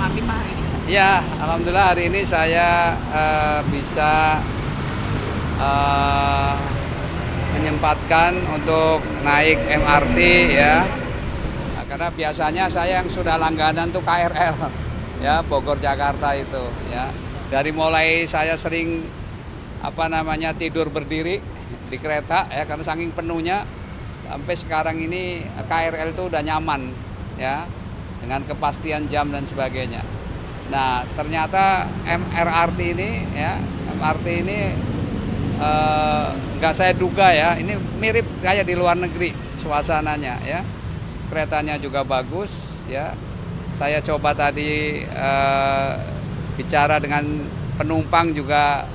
MRT Pak hari ini? Ya, alhamdulillah hari ini saya bisa eh, menyempatkan untuk naik MRT ya. Nah, karena biasanya saya yang sudah langganan tuh KRL ya, Bogor Jakarta itu ya. Dari mulai saya sering tidur berdiri di kereta ya karena saking penuhnya, sampai sekarang ini KRL itu udah nyaman ya, dengan kepastian jam dan sebagainya. Nah, ternyata MRT ini nggak saya duga ya, ini mirip kayak di luar negeri suasananya ya. Keretanya juga bagus ya. Saya coba tadi bicara dengan penumpang juga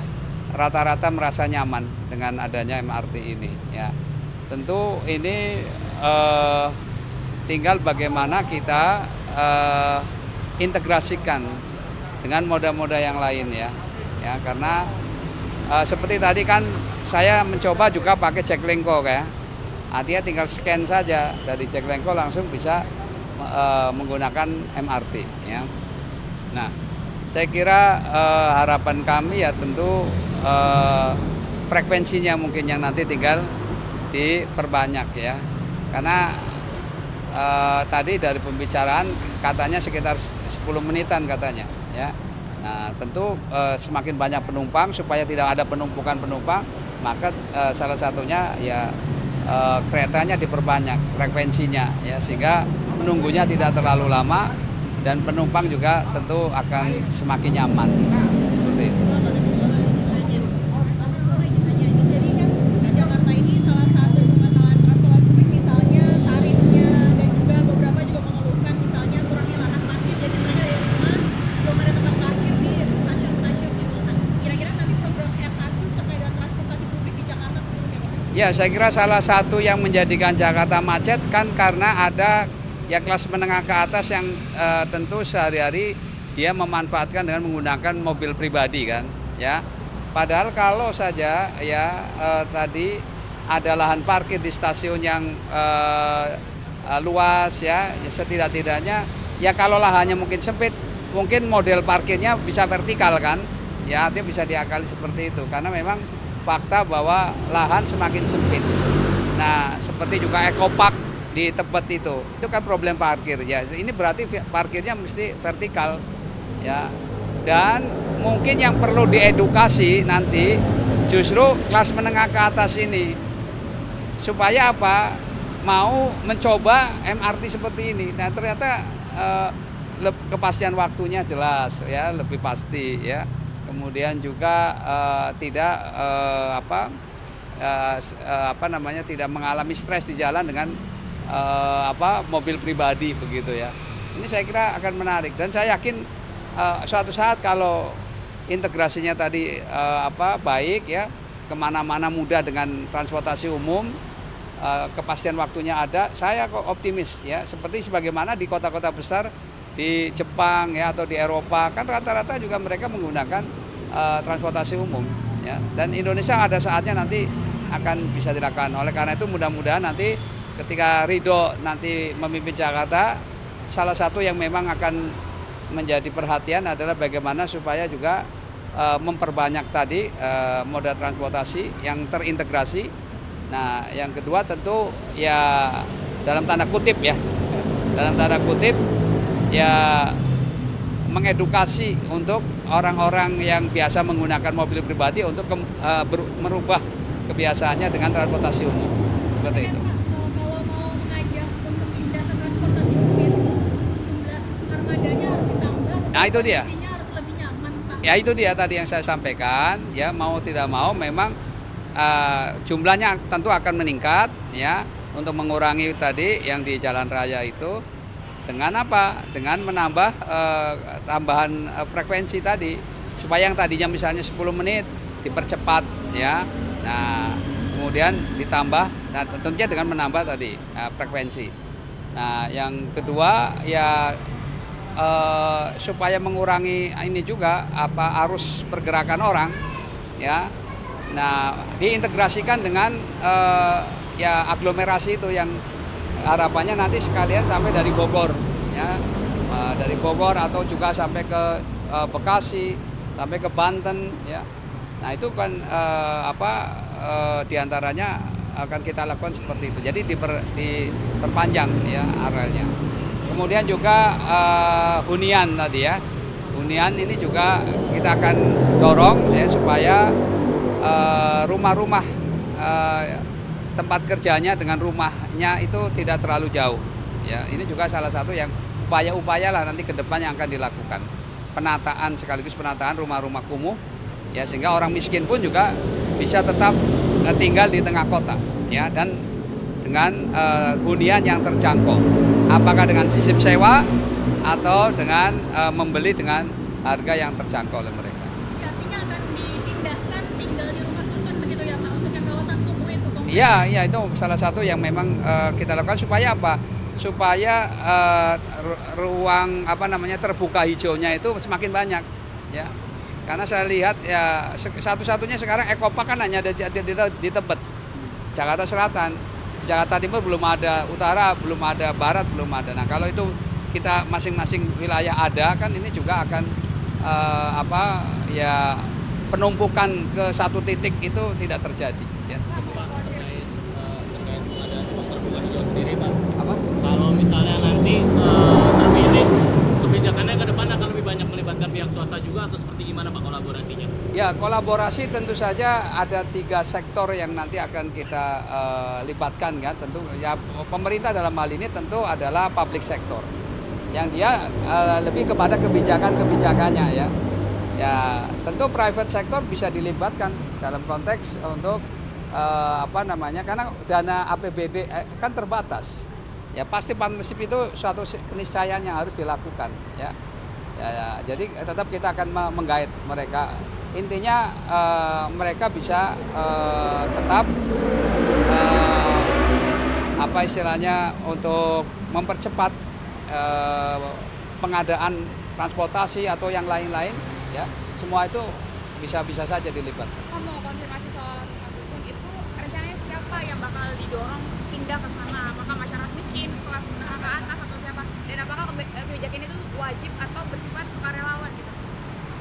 rata-rata merasa nyaman dengan adanya MRT ini ya. Tentu ini tinggal bagaimana kita integrasikan dengan moda-moda yang lain ya. Ya, karena seperti tadi kan saya mencoba juga pakai Jaklingko ya. Artinya tinggal scan saja dari Jaklingko langsung bisa menggunakan MRT ya. Nah, saya kira harapan kami ya tentu frekuensinya mungkin yang nanti tinggal diperbanyak ya. Karena tadi dari pembicaraan katanya sekitar 10 menitan katanya ya. Nah, tentu semakin banyak penumpang supaya tidak ada penumpukan penumpang, maka salah satunya ya keretanya diperbanyak frekuensinya ya, sehingga menunggunya tidak terlalu lama dan penumpang juga tentu akan semakin nyaman seperti itu. Ya, saya kira salah satu yang menjadikan Jakarta macet kan karena ada ya kelas menengah ke atas yang tentu sehari-hari dia memanfaatkan dengan menggunakan mobil pribadi kan, ya. Padahal kalau saja ya tadi ada lahan parkir di stasiun yang luas ya, ya setidak-tidaknya ya kalau lahannya mungkin sempit, mungkin model parkirnya bisa vertikal kan, ya artinya bisa diakali seperti itu karena memang fakta bahwa lahan semakin sempit. Nah, seperti juga ekopark di Tebet itu kan problem parkir ya. Ini berarti parkirnya mesti vertikal ya. Dan mungkin yang perlu diedukasi nanti justru kelas menengah ke atas ini supaya apa? Mau mencoba MRT seperti ini. Nah, ternyata kepastian waktunya jelas ya, lebih pasti ya. Kemudian juga tidak tidak mengalami stres di jalan dengan mobil pribadi begitu ya. Ini saya kira akan menarik dan saya yakin suatu saat kalau integrasinya tadi baik ya, kemana-mana mudah dengan transportasi umum, kepastian waktunya ada, saya kok optimis ya. Seperti sebagaimana di kota-kota besar di Jepang ya atau di Eropa kan rata-rata juga mereka menggunakan transportasi umum ya, dan Indonesia ada saatnya nanti akan bisa dilakukan. Oleh karena itu mudah-mudahan nanti ketika Ridho nanti memimpin Jakarta, salah satu yang memang akan menjadi perhatian adalah bagaimana supaya juga memperbanyak tadi moda transportasi yang terintegrasi. Nah, yang kedua tentu ya dalam tanda kutip ya mengedukasi untuk orang-orang yang biasa menggunakan mobil pribadi untuk merubah kebiasaannya dengan transportasi umum seperti itu. Kalau mau mengajak untuk pindah ke transportasi umum itu jumlah armadanya harus ditambah. Nah, itu dia. Harus lebih nyaman, Pak. Ya, itu dia tadi yang saya sampaikan ya, mau tidak mau memang jumlahnya tentu akan meningkat ya untuk mengurangi tadi yang di jalan raya itu. Dengan apa? Dengan menambah tambahan frekuensi tadi supaya yang tadinya misalnya 10 menit dipercepat ya. Nah, kemudian ditambah, nah tentunya dengan menambah tadi frekuensi. Nah, yang kedua ya supaya mengurangi ini juga arus pergerakan orang ya. Nah, diintegrasikan dengan ya aglomerasi itu yang harapannya nanti sekalian sampai dari Bogor ya, dari dari Bogor atau juga sampai ke Bekasi, sampai ke Banten, ya. Nah itu kan diantaranya akan kita lakukan seperti itu. Jadi diperpanjang ya arealnya. Kemudian juga hunian tadi ya. Hunian ini juga kita akan dorong ya supaya rumah-rumah tempat kerjanya dengan rumahnya itu tidak terlalu jauh. Ya, ini juga salah satu yang upaya-upaya lah nanti ke depan yang akan dilakukan. Penataan sekaligus penataan rumah-rumah kumuh ya sehingga orang miskin pun juga bisa tetap tinggal di tengah kota ya dan dengan hunian yang terjangkau. Apakah dengan sistem sewa atau dengan membeli dengan harga yang terjangkau oleh mereka. Artinya akan dipindahkan tinggal di rumah susun begitu ya Pak untuk yang kawasan kumuh itu. Iya, itu salah satu yang memang kita lakukan supaya apa? Supaya ruang terbuka hijaunya itu semakin banyak ya. Karena saya lihat ya satu-satunya sekarang ekopark kan hanya ada di Tebet, Jakarta Selatan, Jakarta Timur belum ada, utara belum ada, barat belum ada. Nah kalau itu kita masing-masing wilayah ada kan ini juga akan penumpukan ke satu titik itu tidak terjadi. Ya, Pak, terkait ada ruang terbuka hijau sendiri Pak. apa? Kalau misalnya nanti terpilih, kebijakannya ke depan akan lebih banyak melibatkan pihak swasta juga atau seperti gimana Pak kolaborasinya? Ya kolaborasi tentu saja ada 3 sektor yang nanti akan kita libatkan kan. Tentu ya pemerintah dalam hal ini tentu adalah public sector yang dia lebih kepada kebijakannya ya. Ya tentu private sector bisa dilibatkan dalam konteks untuk karena dana APBD kan terbatas. Ya pasti partnership itu suatu keniscayaan yang harus dilakukan ya. Jadi tetap kita akan menggait mereka. Intinya mereka bisa tetap untuk mempercepat pengadaan transportasi atau yang lain-lain ya. Semua itu bisa saja dilibatkan. Mau konfirmasi soal rumah susun itu rencananya siapa yang bakal didorong pindah ke sana? Apakah masyarakat miskin, kelas menengah ke atas atau siapa? Dan apakah kebijakan itu wajib atau bersifat sukarelawan gitu?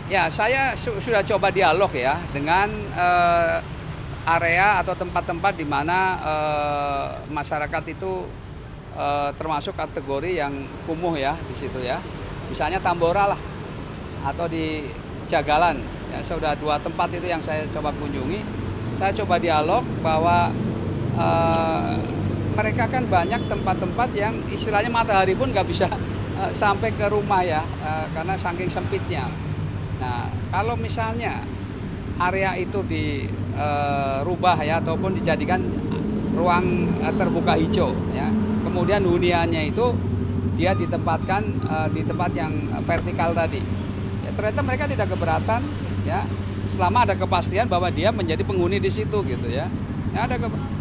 Ya, saya sudah coba dialog ya dengan area atau tempat-tempat di mana masyarakat itu termasuk kategori yang kumuh ya di situ ya. Misalnya Tambora lah atau di Jagalan. Ya, sudah 2 tempat itu yang saya coba kunjungi. Saya coba dialog bahwa mereka kan banyak tempat-tempat yang istilahnya matahari pun nggak bisa sampai ke rumah ya karena saking sempitnya. Nah kalau misalnya area itu dirubah ya ataupun dijadikan ruang terbuka hijau ya, kemudian huniannya itu dia ditempatkan di tempat yang vertikal tadi. Ya, ternyata mereka tidak keberatan ya selama ada kepastian bahwa dia menjadi penghuni di situ gitu ya.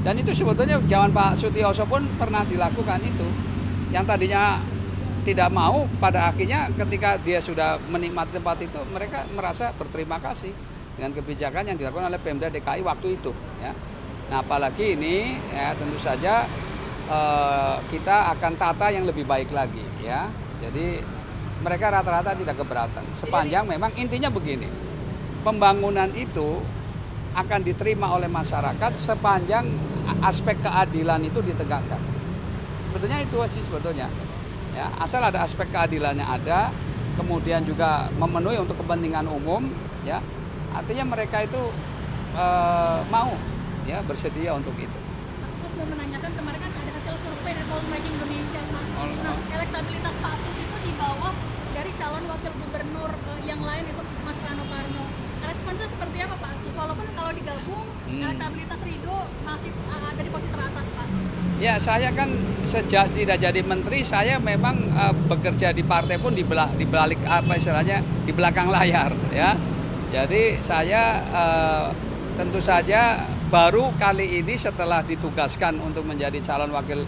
Dan itu sebetulnya zaman Pak Sutioso pun pernah dilakukan itu. Yang tadinya tidak mau pada akhirnya ketika dia sudah menikmati tempat itu mereka merasa berterima kasih dengan kebijakan yang dilakukan oleh Pemda DKI waktu itu ya. Nah apalagi ini ya tentu saja kita akan tata yang lebih baik lagi ya. Jadi mereka rata-rata tidak keberatan sepanjang memang intinya begini, pembangunan itu akan diterima oleh masyarakat sepanjang aspek keadilan itu ditegakkan. Sebetulnya itu sih sebetulnya. Ya, asal ada aspek keadilannya ada, kemudian juga memenuhi untuk kepentingan umum, ya, artinya mereka itu mau, ya, bersedia untuk itu. Sus mau menanyakan kemarin kan ada hasil survei dari Poltreking Indonesia. Nah, elektabilitas Pak Sus itu di bawah dari calon wakil gubernur yang lain itu Mas Rano Karno. Responsnya seperti apa Pak Sus? Walaupun kalau digabung elektabilitas Ridho masih ada di posisi teratas Pak. Ya saya kan sejak tidak jadi menteri saya memang bekerja di partai pun di balik apa istilahnya di belakang layar ya. Jadi saya tentu saja baru kali ini setelah ditugaskan untuk menjadi calon wakil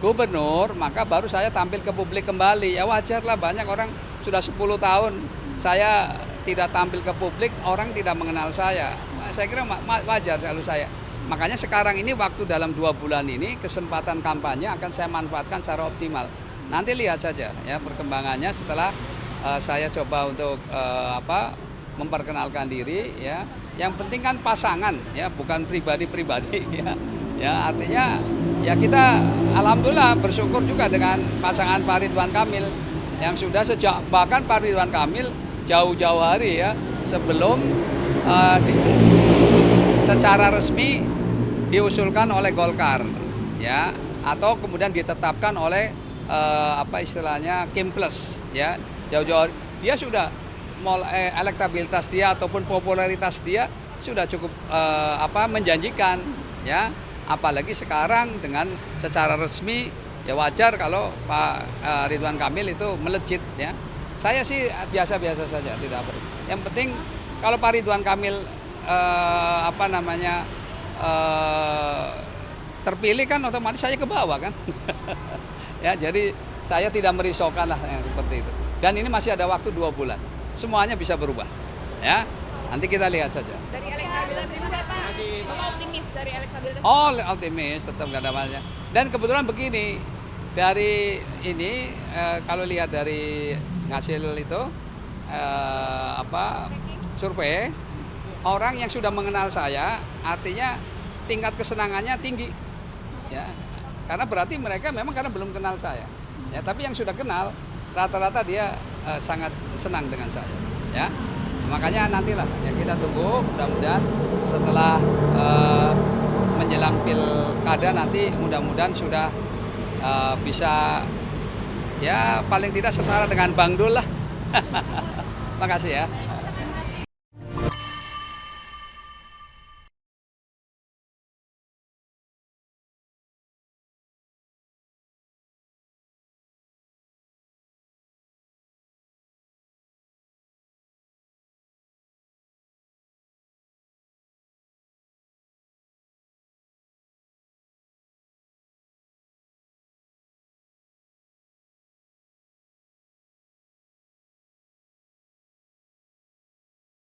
gubernur maka baru saya tampil ke publik kembali. Ya wajar lah banyak orang sudah 10 tahun saya tidak tampil ke publik, orang tidak mengenal saya. Saya kira wajar selalu saya. Makanya sekarang ini waktu dalam 2 bulan ini kesempatan kampanye akan saya manfaatkan secara optimal. Nanti lihat saja ya perkembangannya setelah saya coba untuk memperkenalkan diri ya. Yang penting kan pasangan ya, bukan pribadi-pribadi ya. Ya artinya ya kita alhamdulillah bersyukur juga dengan pasangan Pak Ridwan Kamil yang sudah sejak bahkan Pak Ridwan Kamil jauh-jauh hari ya sebelum secara resmi diusulkan oleh Golkar ya atau kemudian ditetapkan oleh istilahnya Kim Plus ya jauh-jauh dia sudah mulai elektabilitas dia ataupun popularitas dia sudah cukup menjanjikan ya apalagi sekarang dengan secara resmi ya wajar kalau Pak Ridwan Kamil itu melejit ya. Saya sih biasa-biasa saja tidak apa. Yang penting kalau Pak Ridwan Kamil terpilih kan otomatis saya ke bawah kan. Ya jadi saya tidak merisaukan lah yang seperti itu. Dan ini masih ada waktu 2 bulan. Semuanya bisa berubah. Ya. Nanti kita lihat saja. Dari elektabilitas itu Bapak optimis dari elektabilitas. Oh, optimis tetap nggak ada masalah. Dan kebetulan begini, dari ini kalau lihat dari hasil itu survei orang yang sudah mengenal saya, artinya tingkat kesenangannya tinggi, ya. Karena berarti mereka memang karena belum kenal saya, ya. Tapi yang sudah kenal, rata-rata dia sangat senang dengan saya, ya. Makanya nantilah ya kita tunggu mudah-mudahan setelah menjelang pilkada nanti mudah-mudahan sudah bisa ya paling tidak setara dengan Bang Dul lah. Makasih ya.